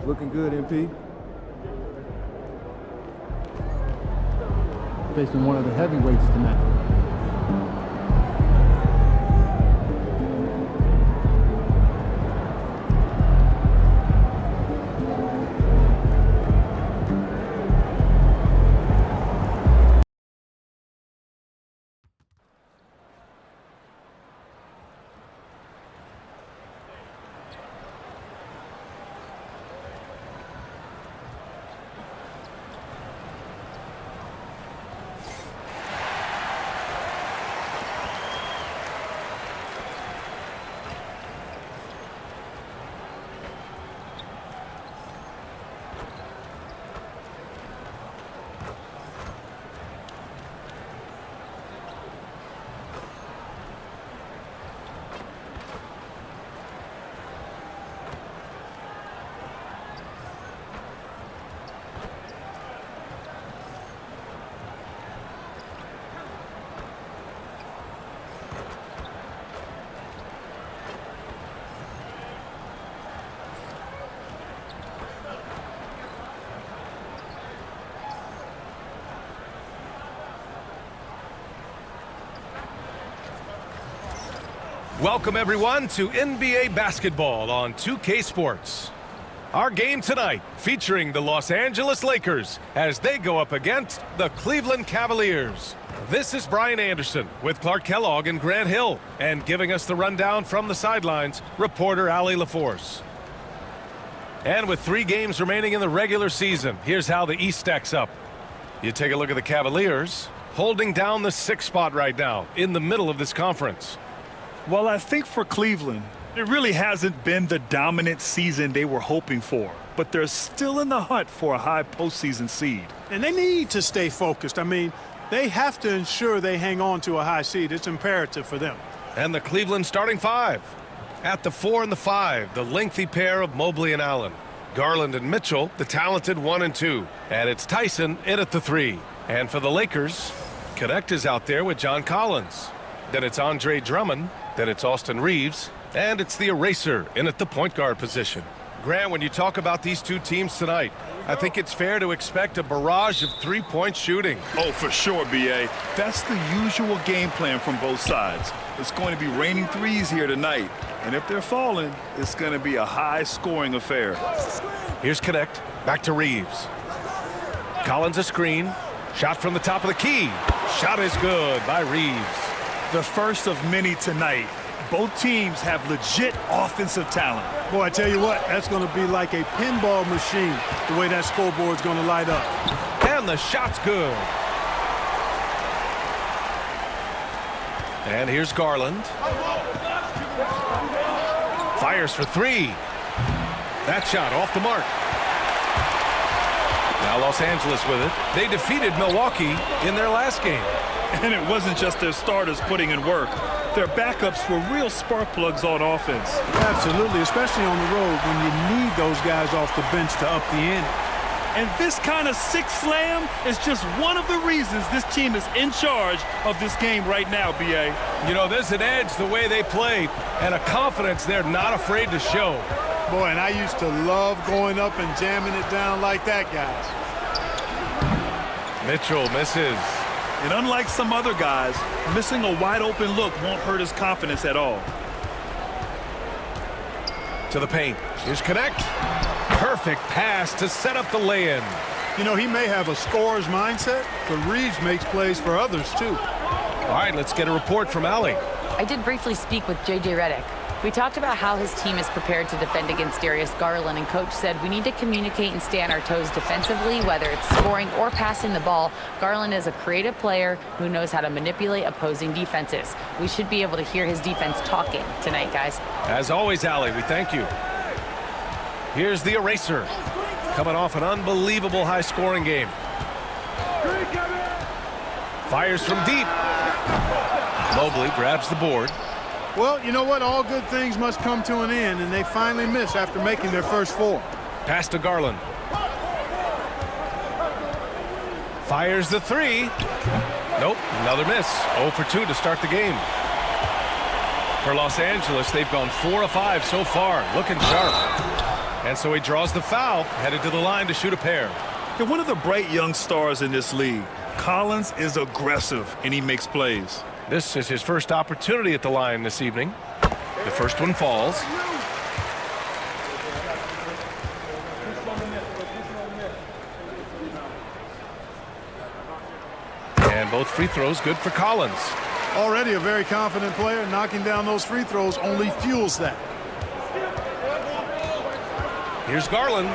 Looking good, MP. Facing one of the heavyweights tonight. Welcome everyone to NBA basketball on 2K Sports. Our game tonight featuring the Los Angeles Lakers as they go up against the Cleveland Cavaliers. This is Brian Anderson with Clark Kellogg and Grant Hill, and giving us the rundown from the sidelines, reporter Allie LaForce. And with 3 games remaining in the regular season, here's how the East stacks up. You take a look at the Cavaliers, holding down the 6th spot right now in the middle of this conference. Well, I think for Cleveland, it really hasn't been the dominant season they were hoping for, but they're still in the hunt for a high postseason seed. And they need to stay focused. I mean, they have to ensure they hang on to a high seed. It's imperative for them. And the Cleveland starting 5. At the 4 and the 5, the lengthy pair of Mobley and Allen. Garland and Mitchell, the talented 1 and 2. And it's Tyson in at the 3. And for the Lakers, Connect is out there with John Collins. Then it's Andre Drummond. Then it's Austin Reeves, and it's the eraser in at the point guard position. Grant, when you talk about these 2 teams tonight, I think it's fair to expect a barrage of 3-point shooting. Oh, for sure, B.A. That's the usual game plan from both sides. It's going to be raining threes here tonight, and if they're falling, it's going to be a high-scoring affair. Here's Connect, back to Reeves. Collins a screen, shot from the top of the key. Shot is good by Reeves. The first of many tonight. Both teams have legit offensive talent. Boy, I tell you what, that's going to be like a pinball machine, the way that scoreboard's going to light up. And the shot's good. And here's Garland. Fires for 3. That shot off the mark. Now Los Angeles with it. They defeated Milwaukee in their last game. And it wasn't just their starters putting in work. Their backups were real spark plugs on offense. Absolutely, especially on the road when you need those guys off the bench to up the ante. And this kind of 6 slam is just one of the reasons this team is in charge of this game right now, B.A. You know, there's an edge the way they play and a confidence they're not afraid to show. Boy, and I used to love going up and jamming it down like that, guys. Mitchell misses. And unlike some other guys, missing a wide-open look won't hurt his confidence at all. To the paint. Here's Connect. Perfect pass to set up the lay-in. You know, he may have a scorer's mindset, but Reeves makes plays for others, too. All right, let's get a report from Allie. I did briefly speak with J.J. Redick. We talked about how his team is prepared to defend against Darius Garland, and Coach said we need to communicate and stay on our toes defensively, whether it's scoring or passing the ball. Garland is a creative player who knows how to manipulate opposing defenses. We should be able to hear his defense talking tonight, guys. As always, Allie, we thank you. Here's the eraser, coming off an unbelievable high-scoring game. Fires from deep. Mobley grabs the board. Well, you know what? All good things must come to an end, and they finally miss after making their first 4. Pass to Garland. Fires the 3. Nope, another miss. 0 for 2 to start the game. For Los Angeles, they've gone 4 of 5 so far, looking sharp. And so he draws the foul, headed to the line to shoot a pair. They're one of the bright young stars in this league. Collins is aggressive, and he makes plays. This is his first opportunity at the line this evening. The first one falls. And both free throws good for Collins. Already a very confident player. Knocking down those free throws only fuels that. Here's Garland.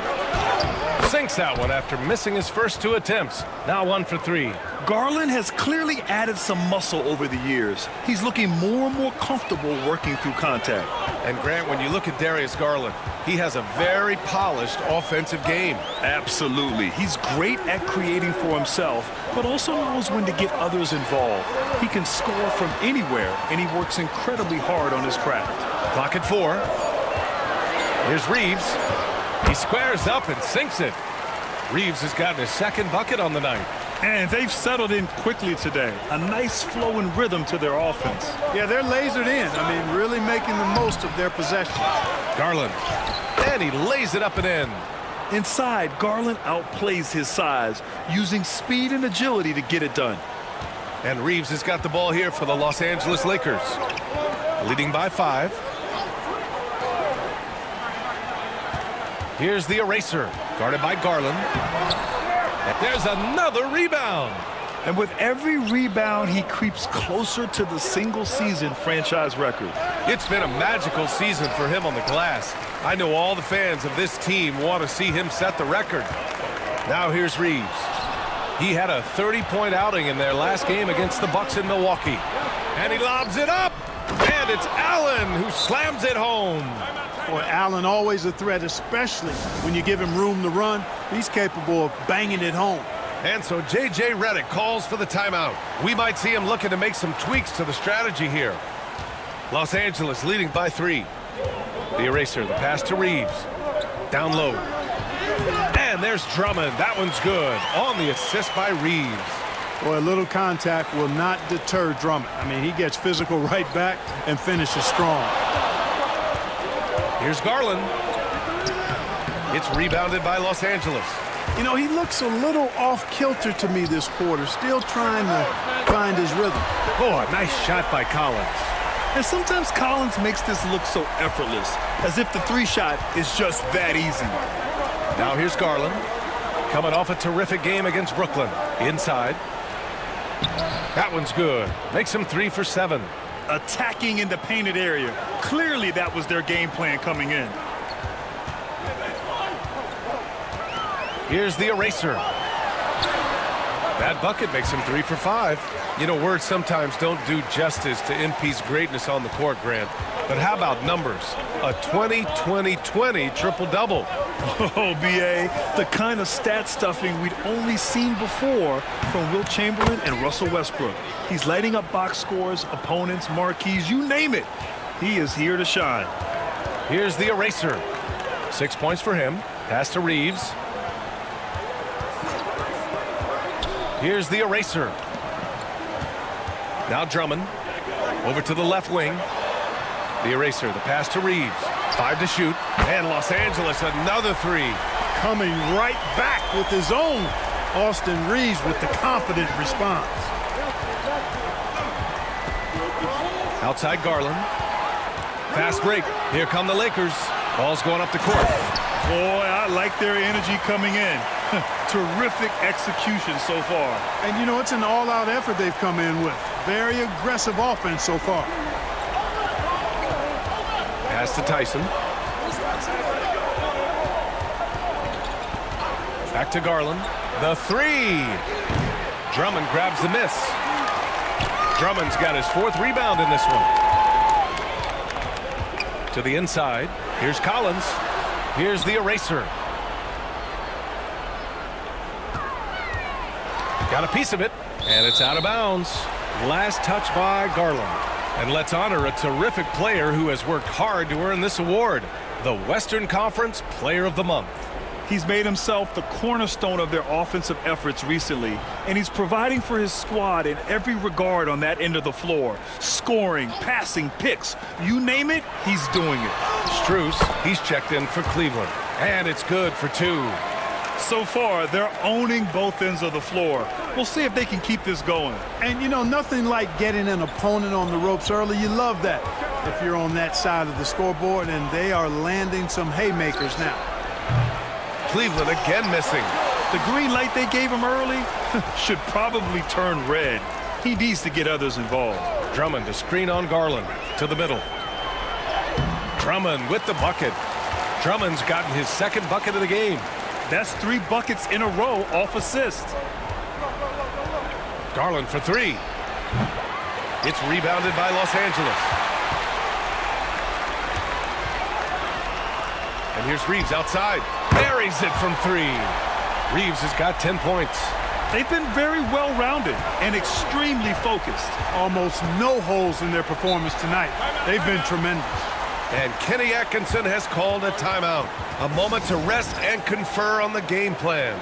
Sinks that one after missing his first 2 attempts. Now 1 for 3. Garland has clearly added some muscle over the years. He's looking more and more comfortable working through contact. And Grant, when you look at Darius Garland, he has a very polished offensive game. Absolutely. He's great at creating for himself, but also knows when to get others involved. He can score from anywhere, and he works incredibly hard on his craft. Clock at 4. Here's Reeves. He squares up and sinks it. Reeves has gotten his second bucket on the night. And they've settled in quickly today. A nice flow and rhythm to their offense. Yeah, they're lasered in. I mean, really making the most of their possessions. Garland. And he lays it up and in. Inside, Garland outplays his size, using speed and agility to get it done. And Reeves has got the ball here for the Los Angeles Lakers. Leading by 5. Here's the eraser, guarded by Garland. And there's another rebound. And with every rebound, he creeps closer to the single-season franchise record. It's been a magical season for him on the glass. I know all the fans of this team want to see him set the record. Now here's Reeves. He had a 30-point outing in their last game against the Bucks in Milwaukee. And he lobs it up. And it's Allen who slams it home. Boy, Allen always a threat, especially when you give him room to run. He's capable of banging it home. And so J.J. Redick calls for the timeout. We might see him looking to make some tweaks to the strategy here. Los Angeles leading by 3. The eraser, the pass to Reeves. Down low. And there's Drummond. That one's good. On the assist by Reeves. Boy, a little contact will not deter Drummond. I mean, he gets physical right back and finishes strong. Here's Garland. It's rebounded by Los Angeles. You know, he looks a little off-kilter to me this quarter, still trying to find his rhythm. Oh, a nice shot by Collins. And sometimes Collins makes this look so effortless, as if the 3-shot is just that easy. Now here's Garland, coming off a terrific game against Brooklyn. Inside. That one's good. Makes him 3 for 7. Attacking in the painted area. Clearly that was their game plan coming in. Here's the eraser. That bucket makes him 3 for 5. You know, words sometimes don't do justice to MP's greatness on the court, Grant. But how about numbers? A 20-20-20 triple-double. Oh, B.A., the kind of stat stuffing we'd only seen before from Wilt Chamberlain and Russell Westbrook. He's lighting up box scores, opponents, marquees, you name it. He is here to shine. Here's the eraser. 6 points for him. Pass to Reeves. Here's the eraser. Now Drummond. Over to the left wing. The eraser, the pass to Reeves. 5 to shoot. And Los Angeles, another 3. Coming right back with his own. Austin Reeves with the confident response. Outside Garland. Fast break. Here come the Lakers. Ball's going up the court. Boy, I like their energy coming in. Terrific execution so far. And, you know, it's an all-out effort they've come in with. Very aggressive offense so far. Pass to Tyson. Back to Garland. The 3. Drummond grabs the miss. Drummond's got his 4th rebound in this one. To the inside. Here's Collins. Here's the eraser. Got a piece of it, and it's out of bounds. Last touch by Garland. And let's honor a terrific player who has worked hard to earn this award, the Western Conference Player of the Month. He's made himself the cornerstone of their offensive efforts recently, and he's providing for his squad in every regard on that end of the floor. Scoring, passing, picks, you name it, he's doing it. Strus, he's checked in for Cleveland. And it's good for 2. So far, they're owning both ends of the floor. We'll see if they can keep this going. And, you know, nothing like getting an opponent on the ropes early. You love that if you're on that side of the scoreboard, and they are landing some haymakers now. Cleveland again missing. The green light they gave him early should probably turn red. He needs to get others involved. Drummond to screen on Garland to the middle. Drummond with the bucket. Drummond's gotten his second bucket of the game. That's 3 buckets in a row off assist. Garland for 3. It's rebounded by Los Angeles. And here's Reeves outside. Buries it from 3. Reeves has got 10 points. They've been very well-rounded and extremely focused. Almost no holes in their performance tonight. They've been tremendous. And Kenny Atkinson has called a timeout. A moment to rest and confer on the game plan.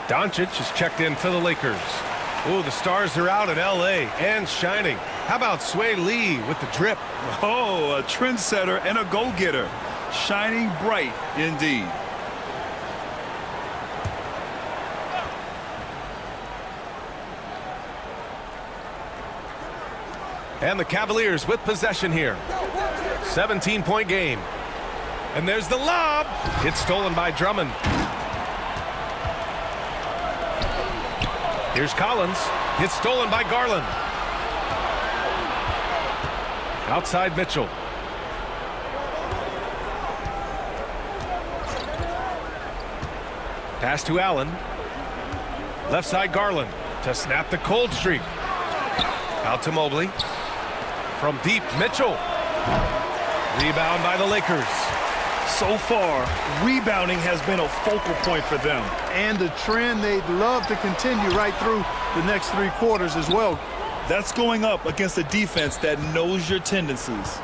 Doncic is checked in for the Lakers. Oh, the stars are out in L.A. and shining. How about Sway Lee with the drip? Oh, a trendsetter and a go-getter. Shining bright indeed. And the Cavaliers with possession here. 17-point game. And there's the lob. It's stolen by Drummond. Here's Collins. It's stolen by Garland. Outside Mitchell. Pass to Allen. Left side Garland to snap the cold streak. Out to Mobley. From deep, Mitchell. Rebound by the Lakers. So far, rebounding has been a focal point for them. And a trend they'd love to continue right through the next 3 quarters as well. That's going up against a defense that knows your tendencies.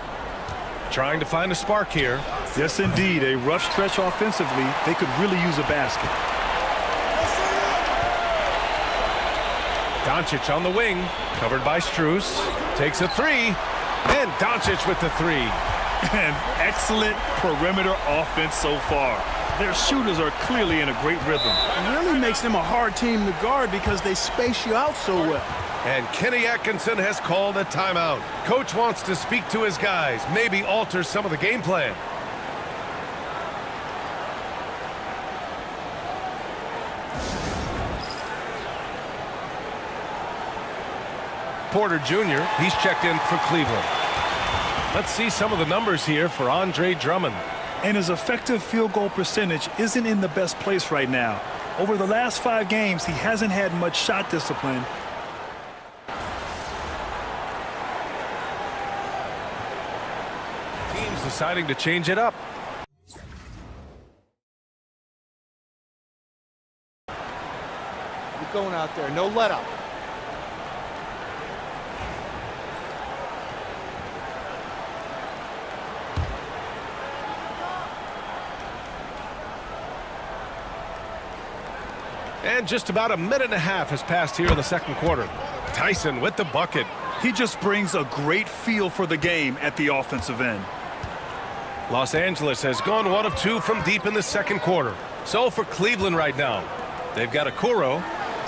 Trying to find a spark here. Yes, indeed. A rough stretch offensively. They could really use a basket. Doncic on the wing. Covered by Strus. Takes a 3. And Doncic with the 3. And excellent perimeter offense so far. Their shooters are clearly in a great rhythm. It really makes them a hard team to guard because they space you out so well. And Kenny Atkinson has called a timeout. Coach wants to speak to his guys, maybe alter some of the game plan. Porter Jr., he's checked in for Cleveland. Let's see some of the numbers here for Andre Drummond. And his effective field goal percentage isn't in the best place right now. Over the last 5 games, he hasn't had much shot discipline. Teams deciding to change it up. You're going out there, no let up. And just about a minute and a half has passed here in the second quarter. Tyson with the bucket. He just brings a great feel for the game at the offensive end. Los Angeles has gone 1 of 2 from deep in the second quarter. So for Cleveland right now, They've got a Kuro.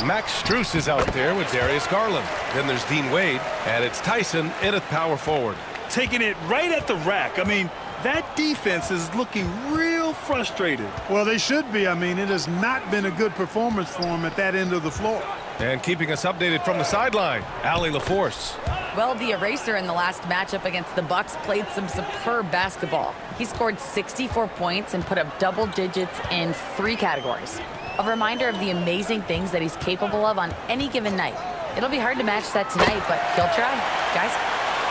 Max Strus is out there with Darius Garland. Then there's Dean Wade, and it's Tyson in at power forward. Taking it right at the rack. I mean, that defense is looking real frustrated. Well, they should be. I mean, it has not been a good performance for them at that end of the floor. And keeping us updated from the sideline, Allie LaForce. Well, the eraser in the last matchup against the Bucks played some superb basketball. He scored 64 points and put up double digits in 3 categories. A reminder of the amazing things that he's capable of on any given night. It'll be hard to match that tonight, but he'll try. Guys?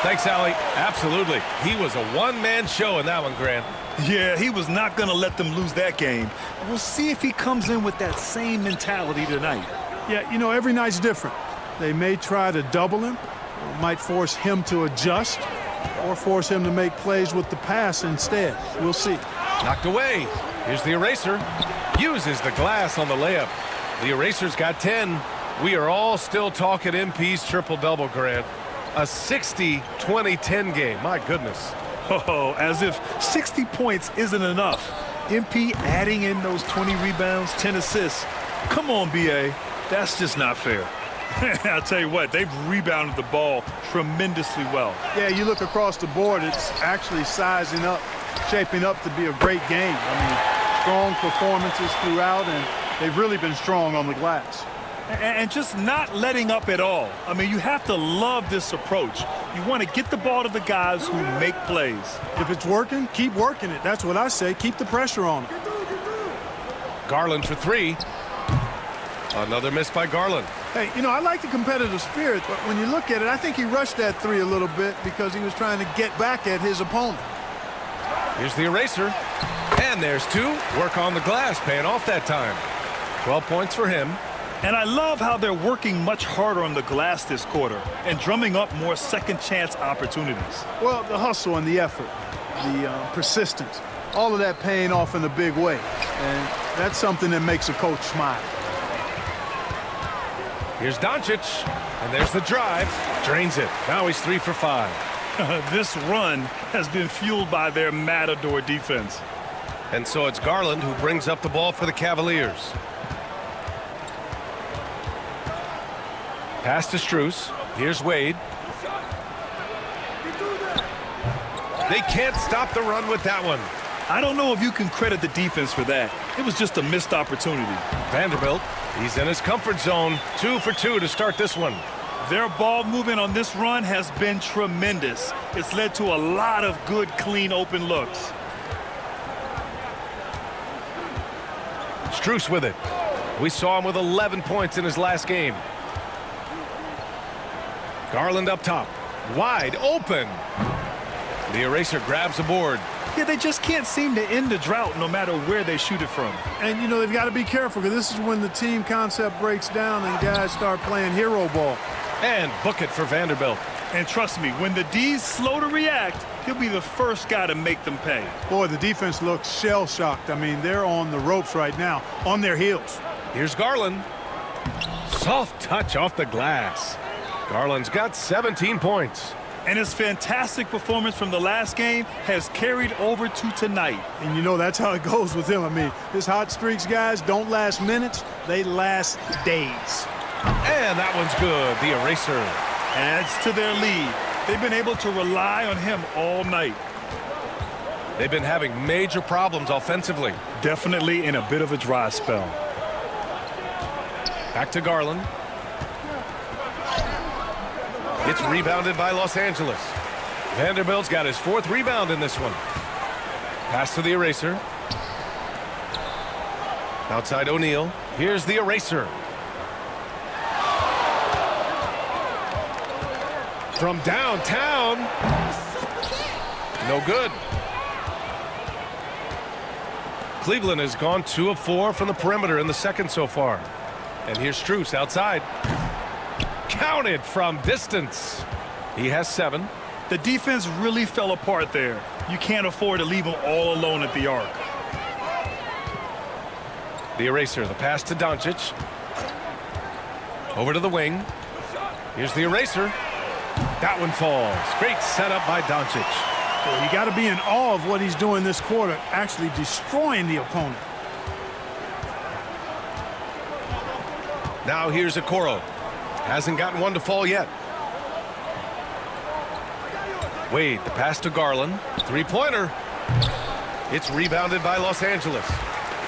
Thanks, Allie. Absolutely. He was a one-man show in that one, Gran. Yeah, he was not going to let them lose that game. We'll see if he comes in with that same mentality tonight. Yeah, you know, every night's different. They may try to double him, or might force him to adjust, or force him to make plays with the pass instead. We'll see. Knocked away. Here's the eraser. Uses the glass on the layup. The eraser's got 10. We are all still talking MP's triple-double, Grant. A 60-20-10 game. My goodness. Oh, as if 60 points isn't enough. MP adding in those 20 rebounds, 10 assists. Come on, BA. That's just not fair. I'll tell you what, they've rebounded the ball tremendously well. Yeah, you look across the board, it's actually sizing up, shaping up to be a great game. I mean, strong performances throughout, and they've really been strong on the glass. And just not letting up at all. I mean, you have to love this approach. You want to get the ball to the guys who make plays. If it's working, keep working it. That's what I say. Keep the pressure on it. Garland for 3. Another miss by Garland. Hey, you know, I like the competitive spirit, but when you look at it, I think he rushed that 3 a little bit because he was trying to get back at his opponent. Here's the eraser. And there's 2. Work on the glass, paying off that time. 12 points for him. And I love how they're working much harder on the glass this quarter and drumming up more second chance opportunities. Well, the hustle and the effort, the persistence, all of that paying off in a big way. And that's something that makes a coach smile. Here's Doncic, and there's the drive. Drains it. Now he's 3 for 5. This run has been fueled by their Matador defense. And so it's Garland who brings up the ball for the Cavaliers. Pass to Strus. Here's Wade. They can't stop the run with that one. I don't know if you can credit the defense for that. It was just a missed opportunity. Vanderbilt, he's in his comfort zone. 2 for 2 to start this one. Their ball movement on this run has been tremendous. It's led to a lot of good, clean, open looks. Strus with it. We saw him with 11 points in his last game. Garland up top. Wide open. The eraser grabs the board. Yeah, they just can't seem to end the drought no matter where they shoot it from. And, you know, they've got to be careful because this is when the team concept breaks down and guys start playing hero ball. And book it for Vanderbilt. And trust me, when the D's slow to react, he'll be the first guy to make them pay. Boy, the defense looks shell-shocked. I mean, they're on the ropes right now, on their heels. Here's Garland. Soft touch off the glass. Garland's got 17 points. And his fantastic performance from the last game has carried over to tonight. And you know, that's how it goes with him. I mean, his hot streaks, guys, don't last minutes. They last days. And that one's good. The eraser adds to their lead. They've been able to rely on him all night. They've been having major problems offensively. Definitely in a bit of a dry spell. Back to Garland. It's rebounded by Los Angeles. Vanderbilt's got his 4th rebound in this one. Pass to the eraser. Outside O'Neal. Here's the eraser. From downtown. No good. Cleveland has gone 2 of 4 from the perimeter in the second so far. And here's Strus outside. Counted from distance. He has 7. The defense really fell apart there. You can't afford to leave him all alone at the arc. The eraser, the pass to Doncic. Over to the wing. Here's the eraser. That one falls. Great setup by Doncic. Well, you got to be in awe of what he's doing this quarter, actually destroying the opponent. Now here's aRcADe. Hasn't gotten one to fall yet. Wade, the pass to Garland. Three-pointer. It's rebounded by Los Angeles.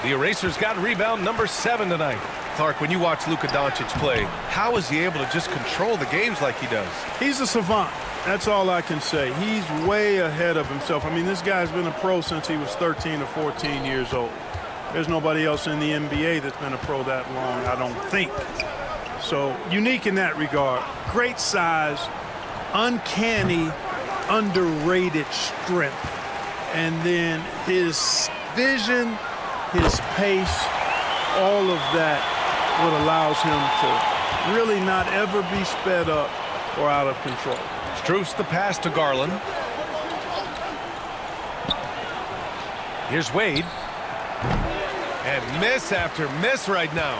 The Erasers got rebound number 7 tonight. Clark, when you watch Luka Doncic play, how is he able to just control the games like he does? He's a savant. That's all I can say. He's way ahead of himself. I mean, this guy's been a pro since he was 13 or 14 years old. There's nobody else in the NBA that's been a pro that long, I don't think. So, unique in that regard. Great size, uncanny, underrated strength. And then his vision, his pace, all of that what allows him to really not ever be sped up or out of control. Strus the pass to Garland. Here's Wade. And miss after miss right now.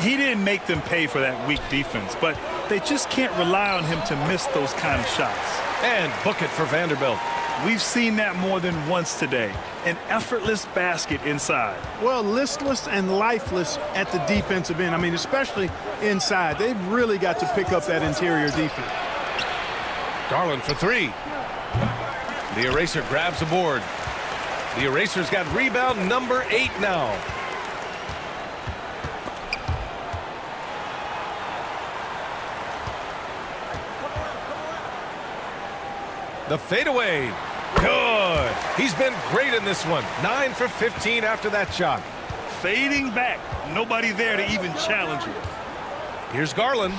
He didn't make them pay for that weak defense, but they just can't rely on him to miss those kind of shots. And book it for Vanderbilt. We've seen that more than once today. An effortless basket inside. Well, listless and lifeless at the defensive end. I mean, especially inside. They've really got to pick up that interior defense. Garland for 3. The Eraser grabs a board. The Erasers got rebound number 8 now. The fadeaway. Good. He's been great in this one. 9 for 15 after that shot. Fading back. Nobody there to even challenge it. Here's Garland.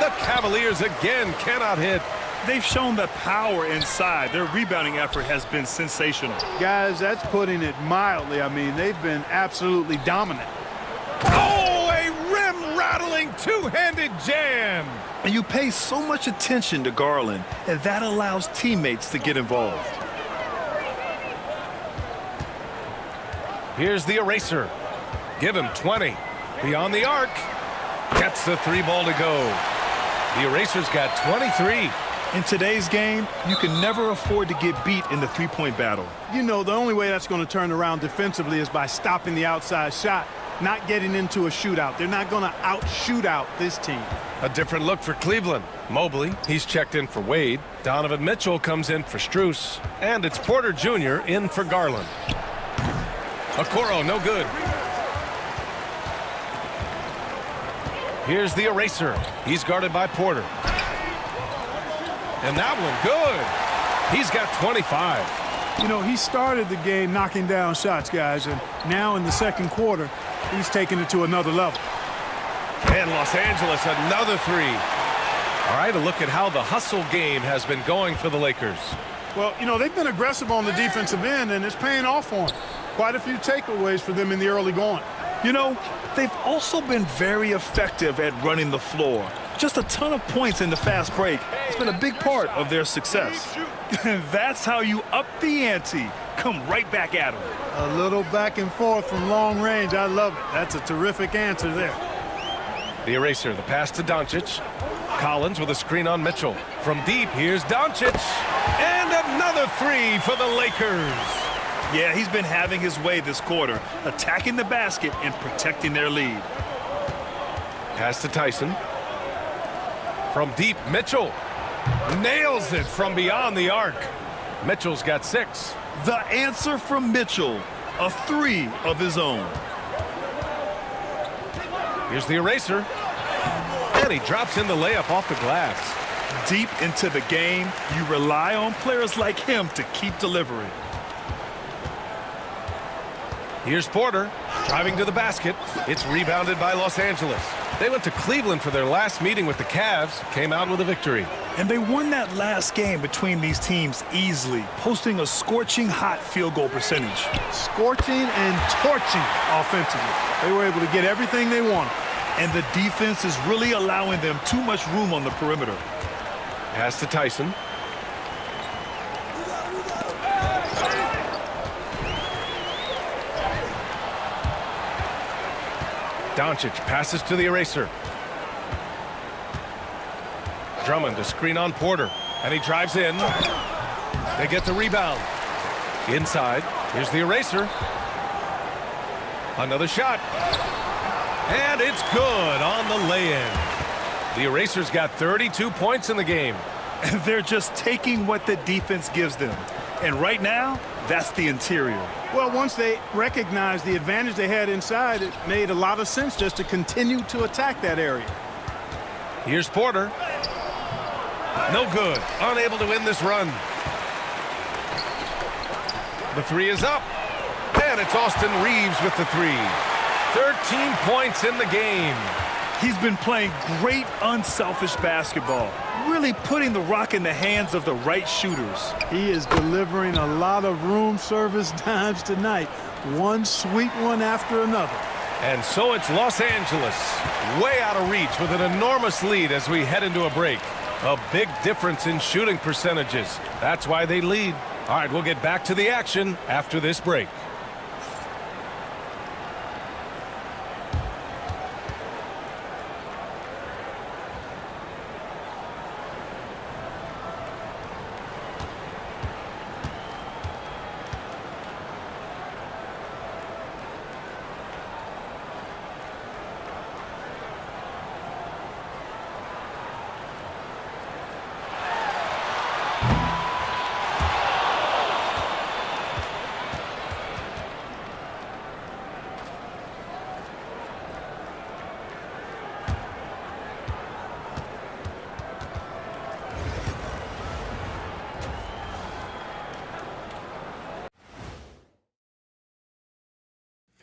The Cavaliers again cannot hit. They've shown the power inside. Their rebounding effort has been sensational. Guys, that's putting it mildly. I mean, they've been absolutely dominant. Oh, a rim-rattling two-handed jam. And you pay so much attention to Garland, and that allows teammates to get involved. Here's the Eraser. Give him 20. Beyond the arc. Gets the 3-ball to go. The Erasers got 23. In today's game, you can never afford to get beat in the three-point battle. You know, the only way that's going to turn around defensively is by stopping the outside shot, not getting into a shootout. They're not going to out-shootout this team. A different look for Cleveland. Mobley, he's checked in for Wade. Donovan Mitchell comes in for Strus. And it's Porter Jr. in for Garland. aRcADe, no good. Here's the Eraser. He's guarded by Porter. And that one, good. He's got 25. You know, he started the game knocking down shots, guys, and now in the second quarter, he's taking it to another level. And Los Angeles, another 3. All right, a look at how the hustle game has been going for the Lakers. Well, you know, they've been aggressive on the defensive end, and it's paying off for them. Quite a few takeaways for them in the early going. You know, they've also been very effective at running the floor. Just a ton of points in the fast break. It's been a big part of their success. That's how you up the ante. Come right back at them. A little back and forth from long range. I love it. That's a terrific answer there. The Eraser, the pass to Doncic. Collins with a screen on Mitchell. From deep, here's Doncic. And another 3 for the Lakers. Yeah, he's been having his way this quarter, attacking the basket and protecting their lead. Pass to Tyson. From deep, Mitchell nails it from beyond the arc. Mitchell's got 6. The answer from Mitchell, a 3 of his own. Here's the Eraser. And he drops in the layup off the glass. Deep into the game, you rely on players like him to keep delivering. Here's Porter, driving to the basket. It's rebounded by Los Angeles. They went to Cleveland for their last meeting with the Cavs, came out with a victory. And they won that last game between these teams easily, posting a scorching hot field goal percentage. Scorching and torching offensively. They were able to get everything they wanted. And the defense is really allowing them too much room on the perimeter. Pass to Tyson. Doncic passes to the Eraser. Drummond to screen on Porter. And he drives in. They get the rebound. Inside. Here's the Eraser. Another shot. And it's good on the lay-in. The Erasers got 32 points in the game. And they're just taking what the defense gives them. And right now, that's the interior. Well, once they recognized the advantage they had inside, it made a lot of sense just to continue to attack that area. Here's Porter. No good. Unable to win this run. The three is up. And it's Austin Reeves with the three. 13 points in the game. He's been playing great unselfish basketball, really putting the rock in the hands of the right shooters. He is delivering a lot of room service dimes tonight. One sweet one after another. And so it's Los Angeles, way out of reach with an enormous lead as we head into a break. A big difference in shooting percentages. That's why they lead. All right, we'll get back to the action after this break.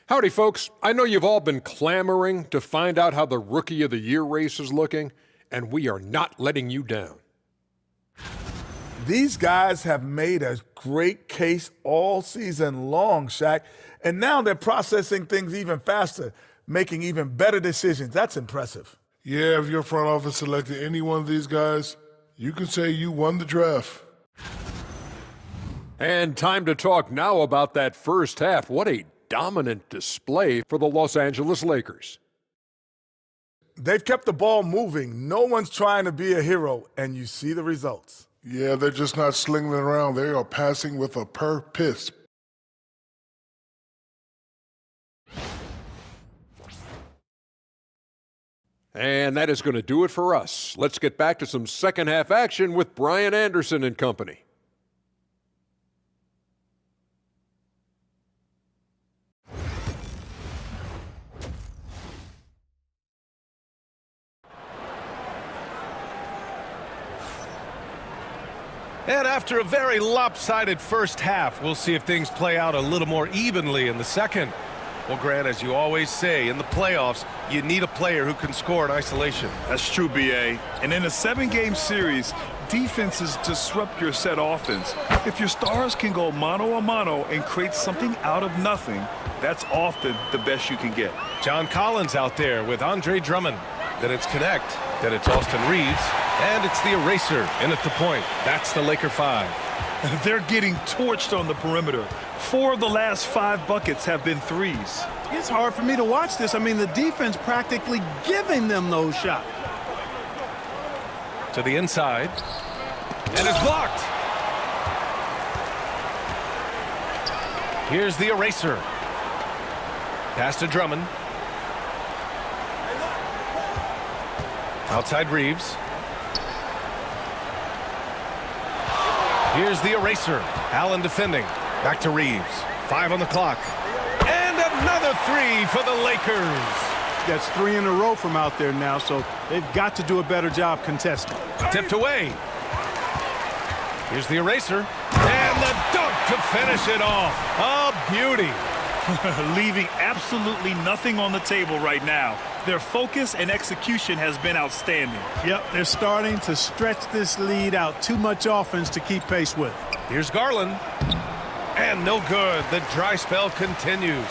Howdy, folks. I know you've all been clamoring to find out how the Rookie of the Year race is looking, and we are not letting you down. These guys have made a great case all season long, Shaq, and now they're processing things even faster, making even better decisions. That's impressive. Yeah, if your front office selected any one of these guys, you can say you won the draft. And time to talk now about that first half. What a dominant display for the Los Angeles Lakers. They've kept the ball moving. No one's trying to be a hero, and you see the results. Yeah, they're just not slinging it around. They are passing with a purpose. And that is going to do it for us. Let's get back to some second half action with Brian Anderson and company. And after a very lopsided first half, we'll see if things play out a little more evenly in the second. Well, Gran, as you always say, in the playoffs, you need a player who can score in isolation. That's true, B.A. And in a 7-game series, defenses disrupt your set offense. If your stars can go mano-a-mano and create something out of nothing, that's often the best you can get. John Collins out there with Andre Drummond. Then it's Connect. Then it's Austin Reeves. And it's the eraser in at the point. That's the Laker 5. They're getting torched on the perimeter. 4 of the last 5 buckets have been threes. It's hard for me to watch this. I mean, the defense practically giving them those shots. To the inside. And it's blocked. Here's the eraser. Pass to Drummond. Outside Reeves. Here's the eraser. Allen defending. Back to Reeves. 5 on the clock. And another 3 for the Lakers. That's 3 in a row from out there now, so they've got to do a better job contesting. Tipped away. Here's the eraser. And the dunk to finish it off. A beauty. Leaving absolutely nothing on the table right now. Their focus and execution has been outstanding. Yep, they're starting to stretch this lead out. Too much offense to keep pace with. Here's Garland. And no good. The dry spell continues.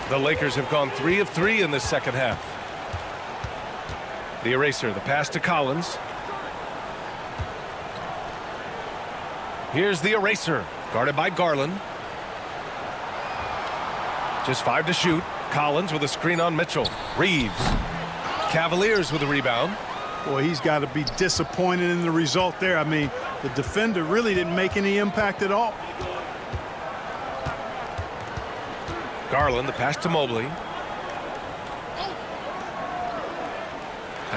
The Lakers have gone 3 of 3 in the second half. The eraser, the pass to Collins. Here's the eraser, guarded by Garland. Just 5 to shoot. Collins with a screen on Mitchell. Reeves. Cavaliers with a rebound. Boy, he's got to be disappointed in the result there. I mean, the defender really didn't make any impact at all. Garland, the pass to Mobley.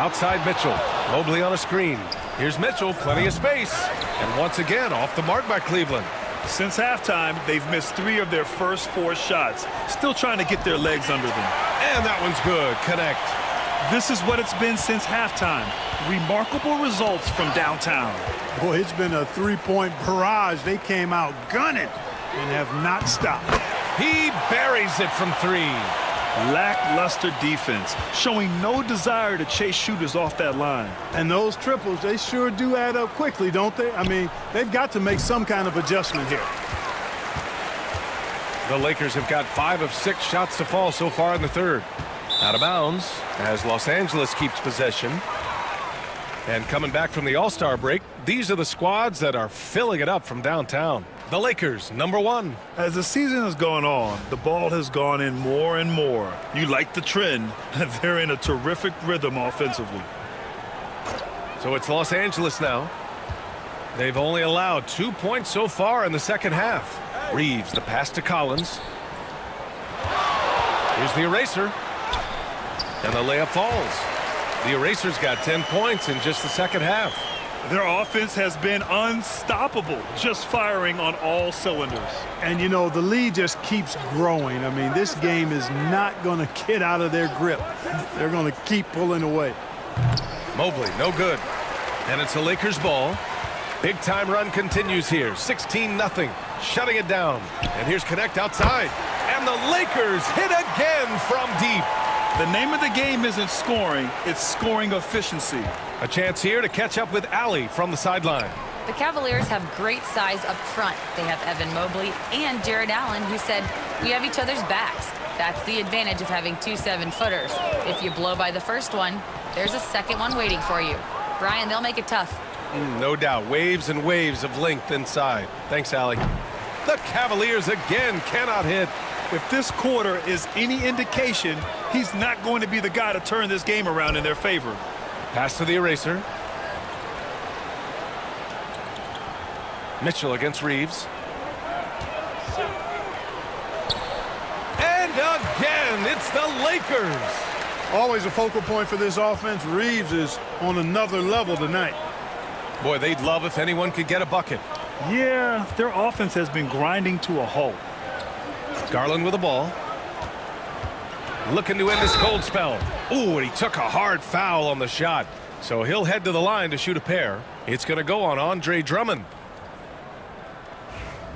Outside Mitchell. Mobley on a screen. Here's Mitchell, plenty of space. And once again, off the mark by Cleveland. Since halftime, they've missed 3 of their first 4 shots. Still trying to get their legs under them. And that one's good. Connect. This is what it's been since halftime. Remarkable results from downtown. Boy, it's been a three-point barrage. They came out gunning and have not stopped. He buries it from 3. Lackluster defense, showing no desire to chase shooters off that line. And those triples, they sure do add up quickly, don't they? I mean, they've got to make some kind of adjustment here. The Lakers have got 5 of 6 shots to fall so far in the third. Out of bounds as Los Angeles keeps possession. And coming back from the All-Star break, these are the squads that are filling it up from downtown. The Lakers, number 1. As the season has gone on, the ball has gone in more and more. You like the trend. They're in a terrific rhythm offensively. So it's Los Angeles now. They've only allowed 2 points so far in the second half. Reeves, the pass to Collins. Here's the eraser. And the layup falls. The eraser's got 10 points in just the second half. Their offense has been unstoppable, just firing on all cylinders. And, you know, the lead just keeps growing. I mean, this game is not going to get out of their grip. They're going to keep pulling away. Mobley, no good. And it's a Lakers ball. Big time run continues here. 16-0, shutting it down. And here's Connect outside. And the Lakers hit again from deep. The name of the game isn't scoring, it's scoring efficiency. A chance here to catch up with Allie from the sideline. The Cavaliers have great size up front. They have Evan Mobley and Jared Allen, who said, "We have each other's backs." That's the advantage of having 2 7-footers. If you blow by the first one, there's a second one waiting for you. Brian, they'll make it tough. No doubt. Waves and waves of length inside. Thanks, Allie. The Cavaliers again cannot hit. If this quarter is any indication, he's not going to be the guy to turn this game around in their favor. Pass to the eraser. Mitchell against Reeves. And again, it's the Lakers. Always a focal point for this offense. Reeves is on another level tonight. Boy, they'd love if anyone could get a bucket. Yeah, their offense has been grinding to a halt. Garland with the ball. Looking to end this cold spell. Ooh, and he took a hard foul on the shot. So he'll head to the line to shoot a pair. It's going to go on Andre Drummond.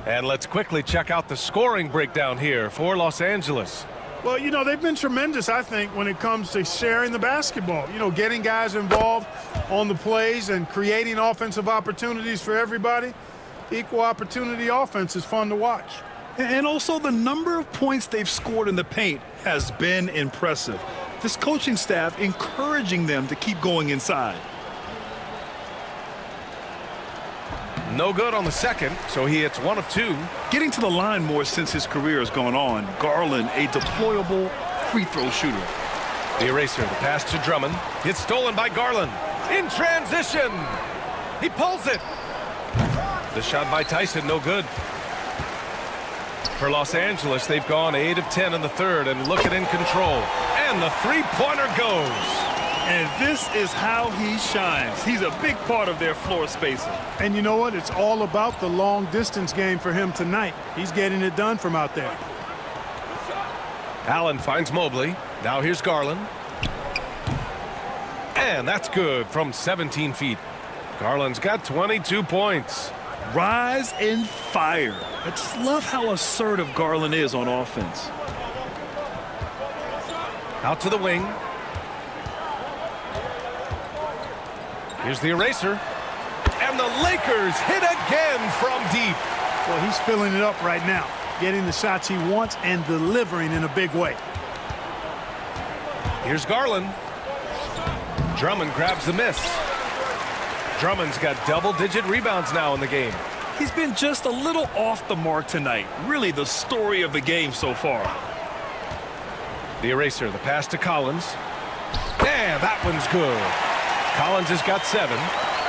And let's quickly check out the scoring breakdown here for Los Angeles. Well, you know, they've been tremendous, I think, when it comes to sharing the basketball. You know, getting guys involved on the plays and creating offensive opportunities for everybody. Equal opportunity offense is fun to watch. And also the number of points they've scored in the paint has been impressive. This coaching staff encouraging them to keep going inside. No good on the second, so he hits 1 of 2. Getting to the line more since his career has gone on. Garland, a deployable free throw shooter. The eraser, the pass to Drummond. It's stolen by Garland. In transition. He pulls it. The shot by Tyson, no good. For Los Angeles, they've gone 8 of 10 in the third and looking in control. And the three-pointer goes. And this is how he shines. He's a big part of their floor spacing. And you know what? It's all about the long-distance game for him tonight. He's getting it done from out there. Allen finds Mobley. Now here's Garland. And that's good from 17 feet. Garland's got 22 points. Rise and fire. I just love how assertive Garland is on offense. Out to the wing. Here's the eraser. And the Lakers hit again from deep. Well, he's filling it up right now, getting the shots he wants and delivering in a big way. Here's Garland. Drummond grabs the miss. Drummond's got double-digit rebounds now in the game. He's been just a little off the mark tonight. Really the story of the game so far. The eraser, the pass to Collins. And that one's good. Collins has got 7.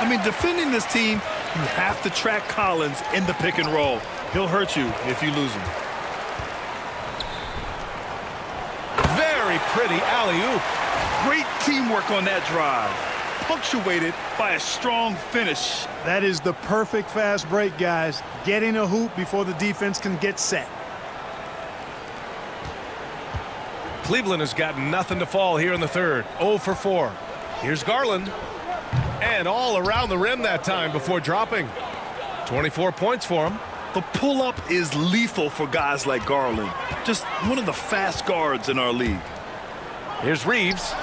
I mean, defending this team, you have to track Collins in the pick and roll. He'll hurt you if you lose him. Very pretty alley-oop. Great teamwork on that drive, punctuated by a strong finish. That is the perfect fast break, guys. Getting a hoop before the defense can get set. Cleveland has got nothing to fall here in the third. 0 for 4. Here's Garland. And all around the rim that time before dropping. 24 points for him. The pull-up is lethal for guys like Garland. Just one of the fast guards in our league. Here's Reeves.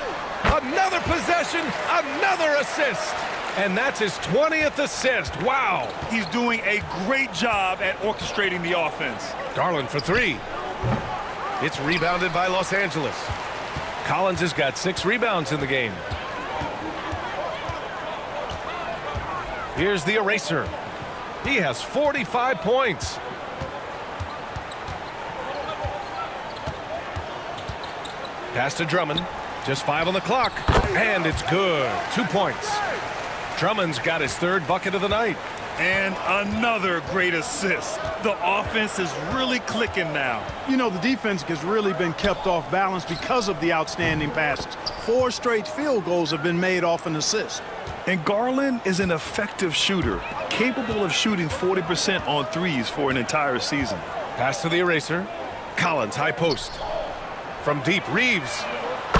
Another possession, another assist. And that's his 20th assist. Wow. He's doing a great job at orchestrating the offense. Garland for 3. It's rebounded by Los Angeles. Collins has got 6 rebounds in the game. Here's the eraser. He has 45 points. Pass to Drummond. Just 5 on the clock. And it's good. 2 points. Drummond's got his 3rd bucket of the night. And another great assist. The offense is really clicking now. You know, the defense has really been kept off balance because of the outstanding passes. 4 straight field goals have been made off an assist. And Garland is an effective shooter, capable of shooting 40% on threes for an entire season. Pass to the eraser. Collins, high post. From deep, Reeves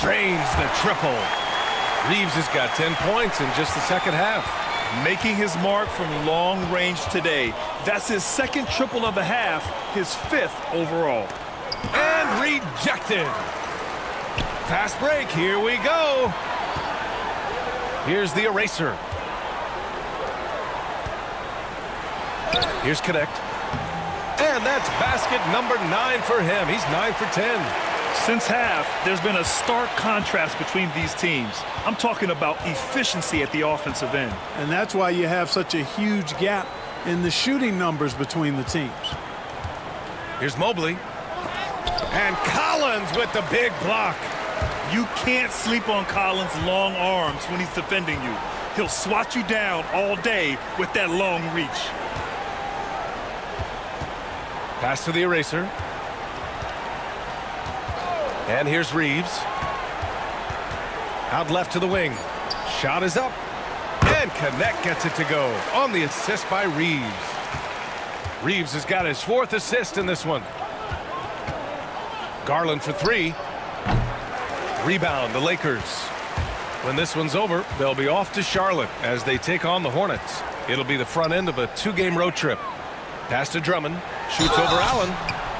drains the triple. Reeves has got 10 points in just the second half. Making his mark from long range today. That's his 2nd triple of the half, his 5th overall. And rejected. Fast break, here we go. Here's the eraser. Here's Connect. And that's basket number 9 for him. He's 9 for 10. Since half, there's been a stark contrast between these teams. I'm talking about efficiency at the offensive end. And that's why you have such a huge gap in the shooting numbers between the teams. Here's Mobley. And Collins with the big block. You can't sleep on Collins' long arms when he's defending you. He'll swat you down all day with that long reach. Pass to the eraser. And here's Reeves. Out left to the wing. Shot is up. And Connect gets it to go on the assist by Reeves. Reeves has got his 4th assist in this one. Garland for 3. Rebound, the Lakers. When this one's over, they'll be off to Charlotte as they take on the Hornets. It'll be the front end of a 2-game road trip. Pass to Drummond. Shoots over Allen.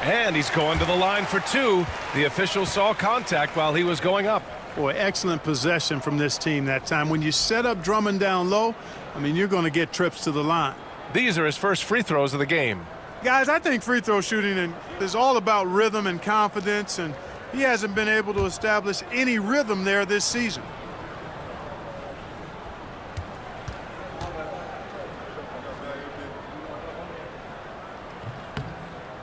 And he's going to the line for 2. The official saw contact while he was going up. Boy, excellent possession from this team that time. When you set up Drummond down low, I mean, you're going to get trips to the line. These are his first free throws of the game. Guys, I think free throw shooting is all about rhythm and confidence, and he hasn't been able to establish any rhythm there this season.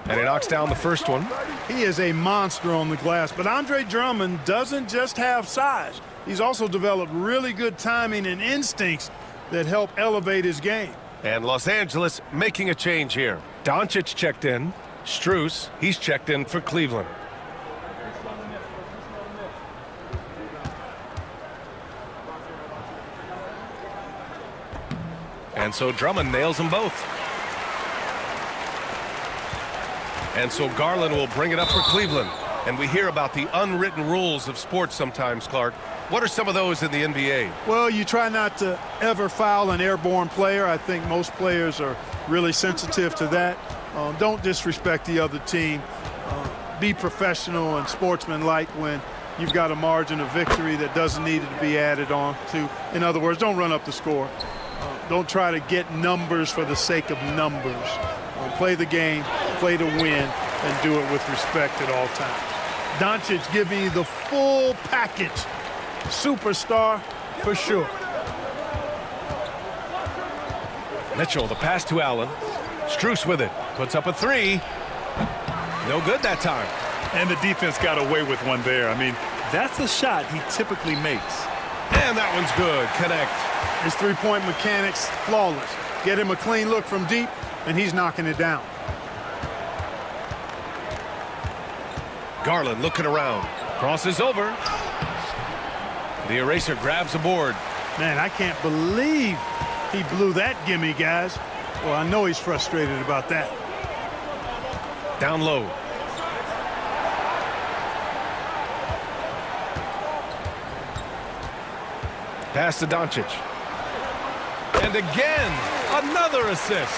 And he knocks down the first one. He is a monster on the glass, but Andre Drummond doesn't just have size. He's also developed really good timing and instincts that help elevate his game. And Los Angeles making a change here. Doncic checked in. Strus, he's checked in for Cleveland. And so Drummond nails them both. And so Garland will bring it up for Cleveland. And we hear about the unwritten rules of sports sometimes, Clark. What are some of those in the NBA? Well, you try not to ever foul an airborne player. I think most players are really sensitive to that. Don't disrespect the other team. Be professional and sportsmanlike when you've got a margin of victory that doesn't need to be added on to. In other words, don't run up the score. Don't try to get numbers for the sake of numbers. Play the game, play to win, and do it with respect at all times. Doncic giving you the full package. Superstar for sure. Mitchell, the pass to Allen. Strus with it. Puts up a 3. No good that time. And the defense got away with one there. I mean, that's a shot he typically makes. And that one's good. Connect. His three-point mechanics, flawless. Get him a clean look from deep, and he's knocking it down. Garland looking around. Crosses over. The eraser grabs the board. Man, I can't believe he blew that gimme, guys. Well, I know he's frustrated about that. Down low. Pass to Doncic. And again, another assist.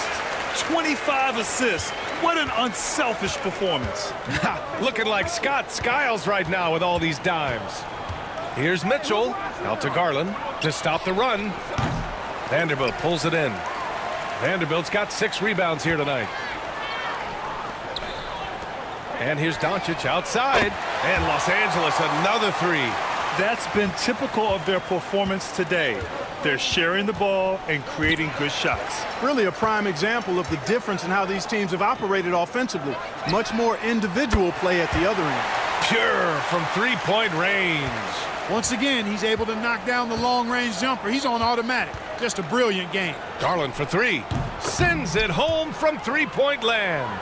25 assists. What an unselfish performance. Looking like Scott Skiles right now with all these dimes. Here's Mitchell. Out to Garland to stop the run. Vanderbilt pulls it in. Vanderbilt's got 6 rebounds here tonight. And here's Doncic outside. And Los Angeles, another 3. That's been typical of their performance today. They're sharing the ball and creating good shots. Really a prime example of the difference in how these teams have operated offensively. Much more individual play at the other end. Pure from three-point range. Once again, he's able to knock down the long-range jumper. He's on automatic. Just a brilliant game. Garland for 3. Sends it home from three-point land.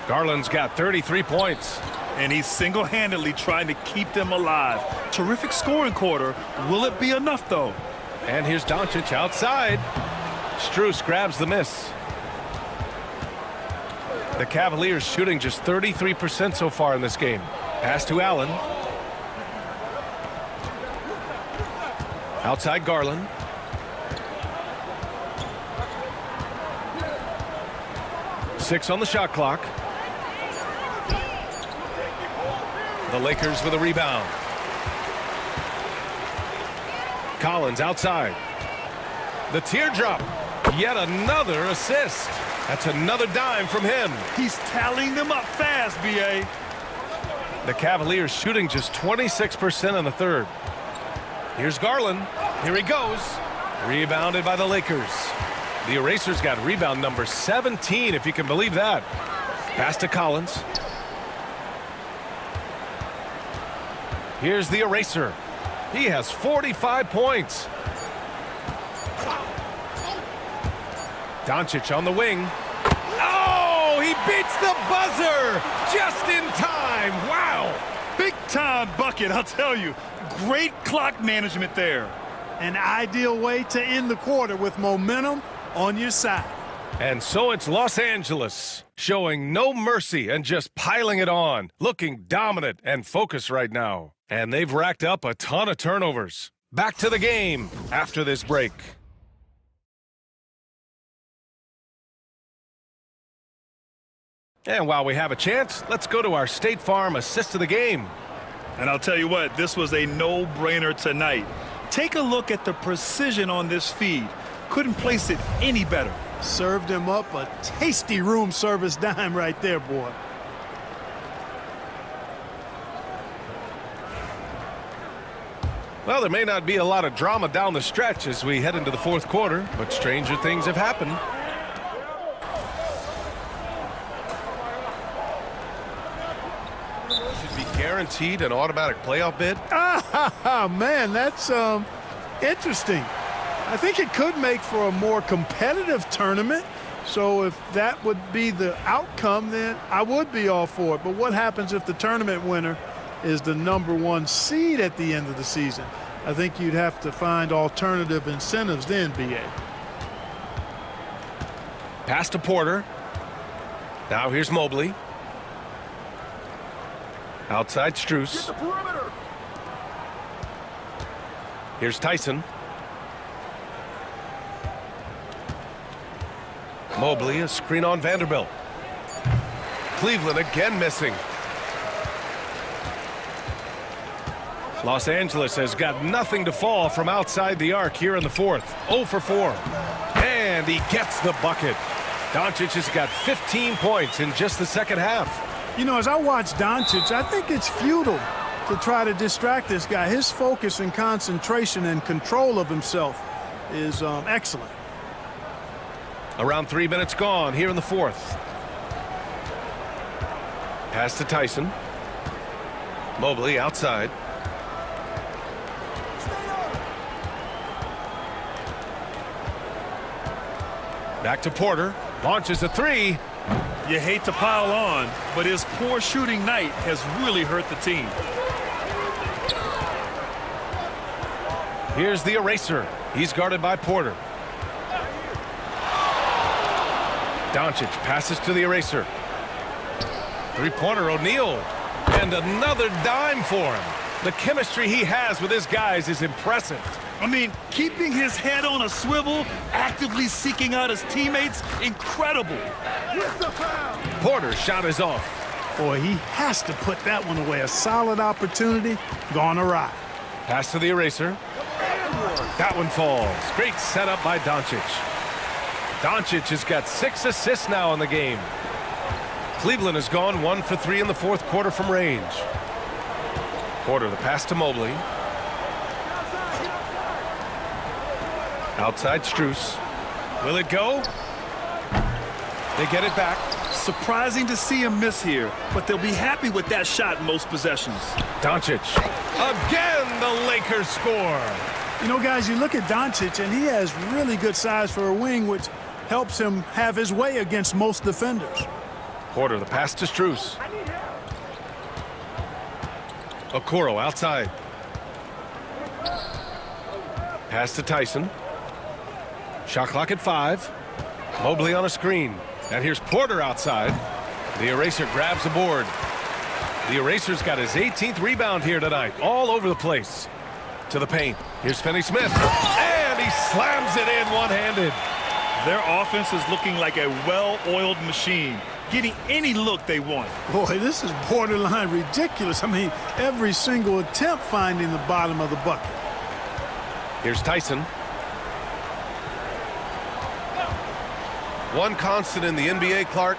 Garland's got 33 points. And he's single-handedly trying to keep them alive. Terrific scoring quarter. Will it be enough, though? And here's Doncic outside. Strus grabs the miss. The Cavaliers shooting just 33% so far in this game. Pass to Allen. Outside Garland. Six on the shot clock. The Lakers with a rebound. Collins outside. The teardrop. Yet another assist. That's another dime from him. He's tallying them up fast, B.A. The Cavaliers shooting just 26% in the third. Here's Garland. Here he goes. Rebounded by the Lakers. The Erasers got rebound number 17, if you can believe that. Pass to Collins. Here's the Eraser. He has 45 points. Doncic on the wing. Oh, he beats the buzzer just in time. Wow. Big time bucket, I'll tell you. Great clock management there. An ideal way to end the quarter with momentum on your side. And so it's Los Angeles showing no mercy and just piling it on, looking dominant and focused right now. And they've racked up a ton of turnovers. Back to the game after this break. And while we have a chance, let's go to our State Farm assist of the game. And I'll tell you what, this was a no-brainer tonight. Take a look at the precision on this feed. Couldn't place it any better. Served him up a tasty room service dime right there, boy. Well, there may not be a lot of drama down the stretch as we head into the fourth quarter, but stranger things have happened. Should be guaranteed an automatic playoff bid. Man, that's interesting. I think it could make for a more competitive tournament. So if that would be the outcome, then I would be all for it. But what happens if the tournament winner is the #1 seed at the end of the season? I think you'd have to find alternative incentives then, B.A. Pass to Porter. Now here's Mobley. Outside Strus. Here's Tyson. Mobley, a screen on Vanderbilt. Cleveland again missing. Los Angeles has got nothing to fall from outside the arc here in the fourth. 0 for 4. And he gets the bucket. Doncic has got 15 points in just the second half. You know, as I watch Doncic, I think it's futile to try to distract this guy. His focus and concentration and control of himself is excellent. Around 3 minutes gone here in the fourth. Pass to Tyson. Mobley outside. Back to Porter. Launches a three. You hate to pile on, but his poor shooting night has really hurt the team. Here's the eraser. He's guarded by Porter. Doncic passes to the eraser. Three-pointer, O'Neal. And another dime for him. The chemistry he has with his guys is impressive. I mean, keeping his head on a swivel, actively seeking out his teammates, incredible. Porter's shot is off. Boy, he has to put that one away. A solid opportunity, gone awry. Pass to the eraser. That one falls. Great setup by Doncic. Doncic has got 6 assists now in the game. Cleveland has gone 1 for 3 in the fourth quarter from range. Porter, the pass to Mobley. Outside Strus. Will it go? They get it back. Surprising to see him miss here, but they'll be happy with that shot in most possessions. Doncic. Again, the Lakers score. You know, guys, you look at Doncic, and he has really good size for a wing, which helps him have his way against most defenders. Porter, the pass to Strus. Okoro outside. Pass to Tyson. Shot clock at 5. Mobley on a screen. And here's Porter outside. The eraser grabs the board. The eraser's got his 18th rebound here tonight. All over the place. To the paint. Here's Finney-Smith. And he slams it in one-handed. Their offense is looking like a well-oiled machine, getting any look they want. Boy, this is borderline ridiculous. I mean, every single attempt finding the bottom of the bucket. Here's Tyson. One constant in the NBA, Clark,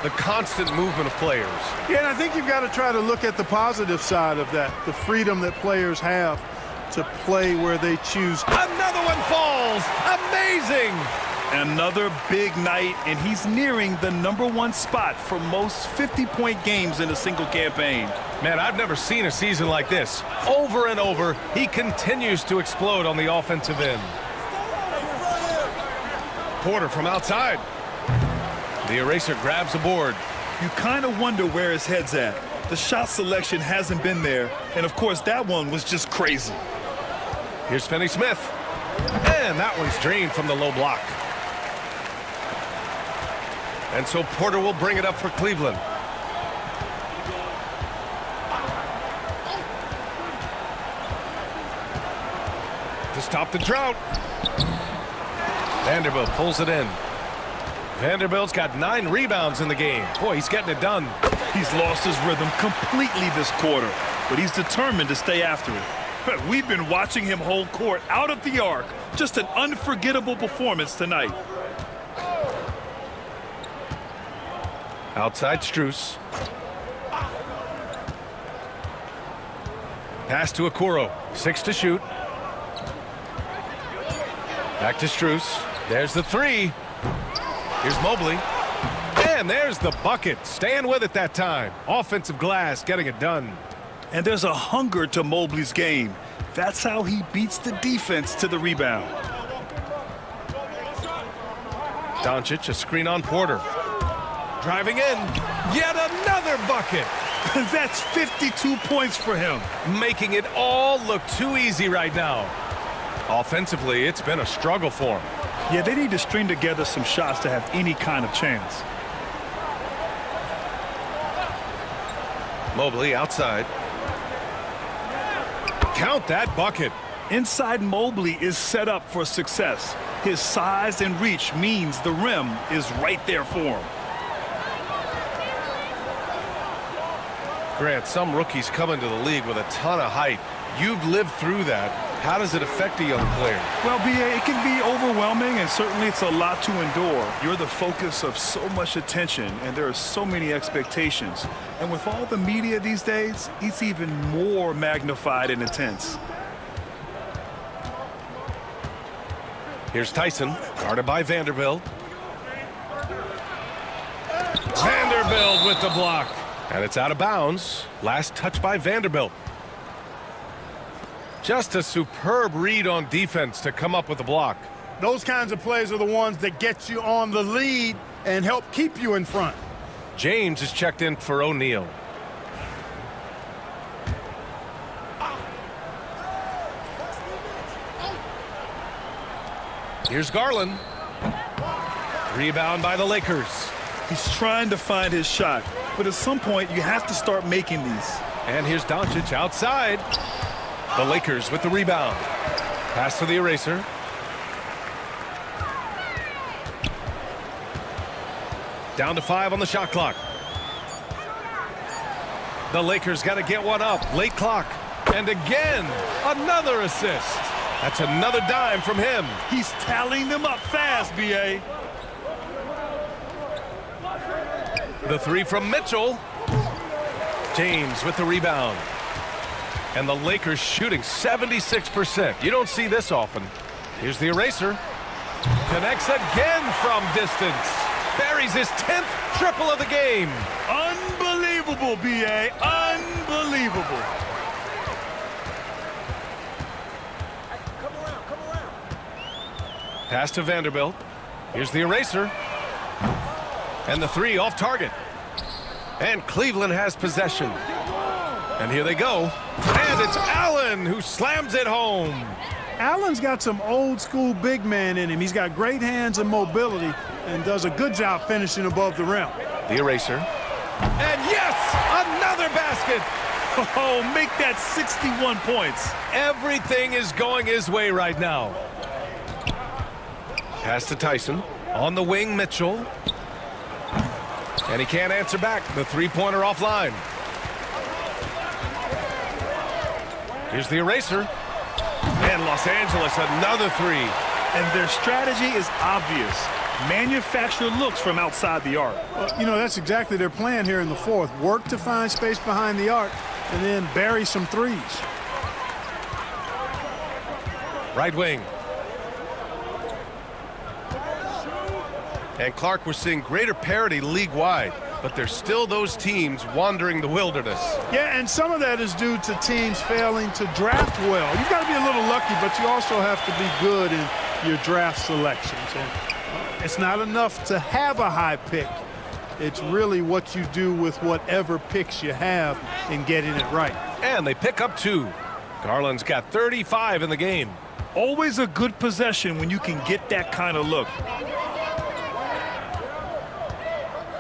the constant movement of players. Yeah, and I think you've got to try to look at the positive side of that, the freedom that players have to play where they choose. Another one falls. Amazing. Another big night, and he's nearing the #1 spot for most 50-point games in a single campaign. Man, I've never seen a season like this. Over and over, he continues to explode on the offensive end. Porter from outside. The eraser grabs the board. You kind of wonder where his head's at. The shot selection hasn't been there, and of course that one was just crazy. Here's Finney-Smith. And that one's drained from the low block. And so Porter will bring it up for Cleveland. To stop the drought. Vanderbilt pulls it in. Vanderbilt's got 9 rebounds in the game. Boy, he's getting it done. He's lost his rhythm completely this quarter, but he's determined to stay after it. We've been watching him hold court out of the arc. Just an unforgettable performance tonight. Outside Strus. Pass to Okoro. 6 to shoot. Back to Strus. There's the 3. Here's Mobley. And there's the bucket. Staying with it that time. Offensive glass, getting it done. And there's a hunger to Mobley's game. That's how he beats the defense to the rebound. Doncic, a screen on Porter. Driving in. Yet another bucket. That's 52 points for him. Making it all look too easy right now. Offensively, it's been a struggle for him. Yeah, they need to string together some shots to have any kind of chance. Mobley outside. Count that bucket. Inside Mobley is set up for success. His size and reach means the rim is right there for him. Grant, some rookies come into the league with a ton of height. You've lived through that. How does it affect a young player? Well, B.A., it can be overwhelming, and certainly it's a lot to endure. You're the focus of so much attention, and there are so many expectations. And with all the media these days, it's even more magnified and intense. Here's Tyson, guarded by Vanderbilt. Vanderbilt with the block. And it's out of bounds. Last touch by Vanderbilt. Just a superb read on defense to come up with the block. Those kinds of plays are the ones that get you on the lead and help keep you in front. James is checked in for O'Neal. Here's Garland. Rebound by the Lakers. He's trying to find his shot, but at some point you have to start making these. And here's Doncic outside. The Lakers with the rebound. Pass to the eraser. Down to 5 on the shot clock. The Lakers got to get one up. Late clock. And again, another assist. That's another dime from him. He's tallying them up fast, B.A. The 3 from Mitchell. James with the rebound. And the Lakers shooting 76%. You don't see this often. Here's the eraser. Connects again from distance. Buries his 10th triple of the game. Unbelievable, B.A. Unbelievable. Pass to Vanderbilt. Here's the eraser. And the 3 off target. And Cleveland has possession. And here they go. And it's Allen who slams it home. Allen's got some old school big man in him. He's got great hands and mobility and does a good job finishing above the rim. The eraser. And yes, another basket. Oh, make that 61 points. Everything is going his way right now. Pass to Tyson. On the wing, Mitchell. And he can't answer back. The three-pointer offline. Here's the eraser. And Los Angeles, another 3. And their strategy is obvious. Manufacture looks from outside the arc. You know, that's exactly their plan here in the fourth. Work to find space behind the arc and then bury some threes. Right wing. And Clark, we're seeing greater parity league-wide, but there's still those teams wandering the wilderness. Yeah, and some of that is due to teams failing to draft well. You've got to be a little lucky, but you also have to be good in your draft selections. And it's not enough to have a high pick. It's really what you do with whatever picks you have in getting it right. And they pick up 2. Garland's got 35 in the game. Always a good possession when you can get that kind of look.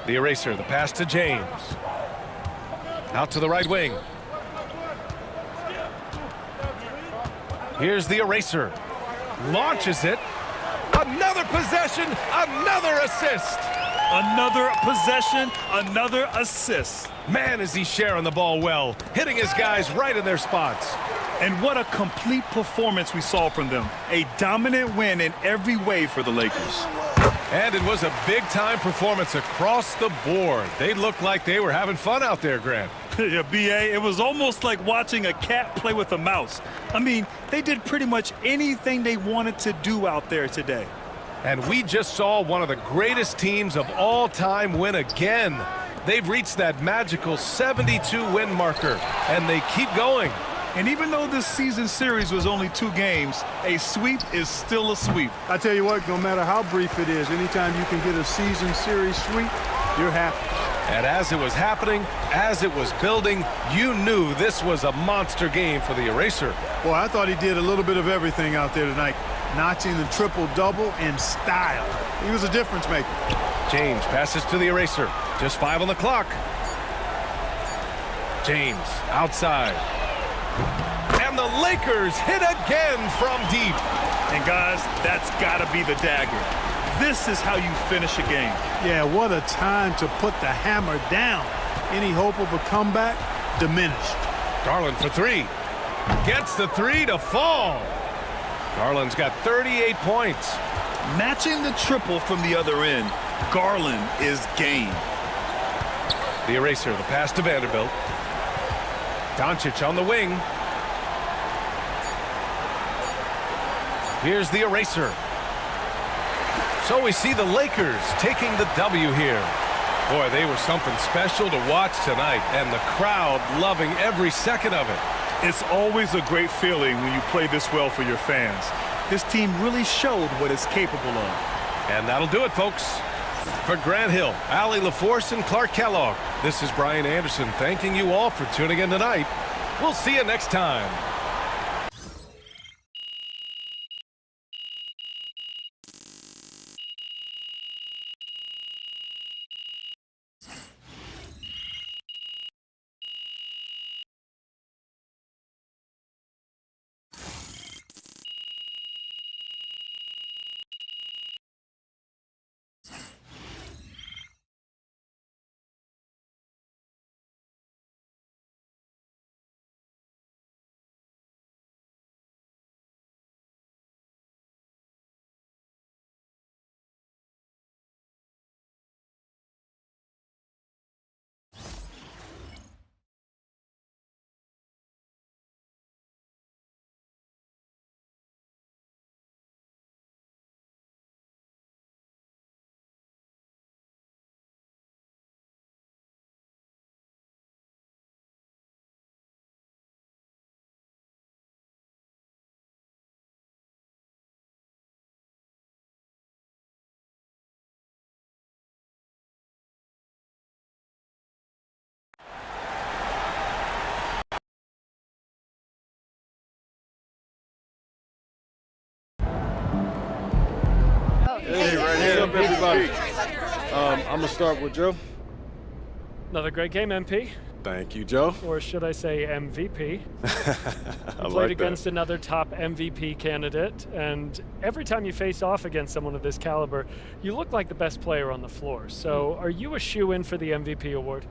The eraser, the pass to James. Out to the right wing. Here's the eraser. Launches it. Another possession, another assist. Another possession, another assist. Man, is he sharing the ball well, hitting his guys right in their spots. And what a complete performance we saw from them. A dominant win in every way for the Lakers. And it was a big-time performance across the board. They looked like they were having fun out there, Grant. Yeah, B.A., it was almost like watching a cat play with a mouse. I mean, they did pretty much anything they wanted to do out there today. And we just saw one of the greatest teams of all time win again. They've reached that magical 72-win marker, and they keep going. And even though this season series was only 2 games, a sweep is still a sweep. I tell you what, no matter how brief it is, anytime you can get a season series sweep, you're happy. And as it was happening, as it was building, you knew this was a monster game for the eraser. Well, I thought he did a little bit of everything out there tonight, notching the triple-double in style. He was a difference maker. James passes to the eraser. Just 5 on the clock. James outside. And the Lakers hit again from deep. And guys, that's got to be the dagger. This is how you finish a game. Yeah, what a time to put the hammer down. Any hope of a comeback diminished. Garland for 3. Gets the 3 to fall. Garland's got 38 points. Matching the triple from the other end, Garland is game. The eraser, the pass to Vanderbilt. Doncic on the wing. Here's the eraser. So we see the Lakers taking the W here. Boy, they were something special to watch tonight, and the crowd loving every second of it. It's always a great feeling when you play this well for your fans. This team really showed what it's capable of. And that'll do it, folks. For Grant Hill, Allie LaForce, and Clark Kellogg, this is Brian Anderson thanking you all for tuning in tonight. We'll see you next time. one. I'm gonna start with Joe. Another great game, MP. Thank you, Joe. Or should I say MVP? I You played like against that. another top MVP candidate, and every time you face off against someone of this caliber, you look like the best player on the floor. So are you a shoe-in for the MVP award?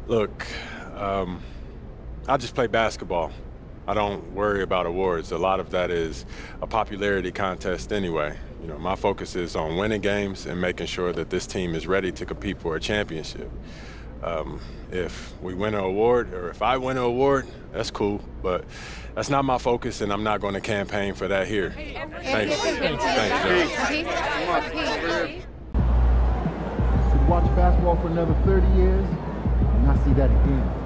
Look, I just play basketball. I don't worry about awards. A lot of that is a popularity contest anyway. You know, my focus is on winning games and making sure that this team is ready to compete for a championship. If we win an award, or if I win an award, that's cool, but that's not my focus, and I'm not going to campaign for that here. Thanks. Thanks, Joe. Could watch basketball for another 30 years and not see that again.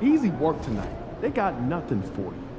Easy work tonight. They got nothing for you.